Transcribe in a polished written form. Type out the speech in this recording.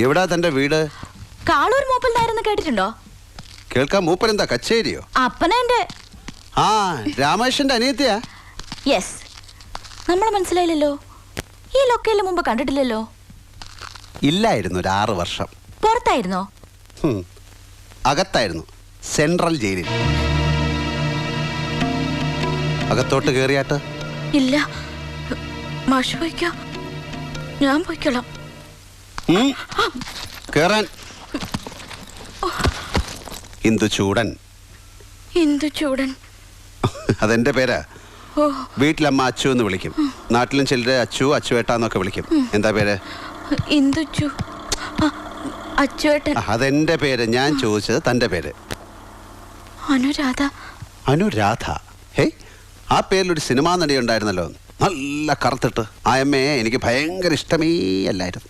എവിടാ തന്റെ വീട്? കാളൂർ മൂപ്പൽ നായരെന്ന് കേട്ടിട്ടുണ്ടോ? കേൾക്കാൻ മൂപ്പൻ എന്താ കച്ചേരിയോ? അപ്പനെന്റെ ആ രാമേഷന്റെ അനിയത്തിയാ? യെസ്. നമ്മളെ മനസ്സിലായില്ലല്ലോ. ഈ ലൊക്കേലിന് മുമ്പ് കണ്ടിട്ടില്ലല്ലോ. ഇല്ലായിരുന്നു, ഒരു 6 വർഷം. പുറത്തായിരുന്നോ? അകത്തായിരുന്നു, സെൻട്രൽ ജയിലിൽ. അകത്തോട്ട് കേറിയാട്ട്? ഇല്ല, മാഷ് പോയിക്കോ, ഞാൻ പോയിക്കോളാം. കേറാൻ. ഇന്ദുചൂടൻ. ഇന്ദുചൂടൻ അതെന്റെ പേരാ. വീട്ടിലമ്മ അച്ചു എന്ന് വിളിക്കും, നാട്ടിലും ചിലര് അച്ചു, അച്ചുവേട്ടാന്നൊക്കെ വിളിക്കും. എന്താ പേര്? ഇന്ദുചു. അച്ചുവേട്ടൻ. അതെന്റെ പേര്. ഞാൻ ചോദിച്ചത് തന്റെ പേര്. അനുരാധ. അനുരാധ? ഹേ, ആ പേരിലൊരു സിനിമാ നടി ഉണ്ടായിരുന്നല്ലോ, നല്ല കറുത്തിട്ട്. ആ അമ്മയെ എനിക്ക് ഭയങ്കര ഇഷ്ടമേ അല്ലായിരുന്നു.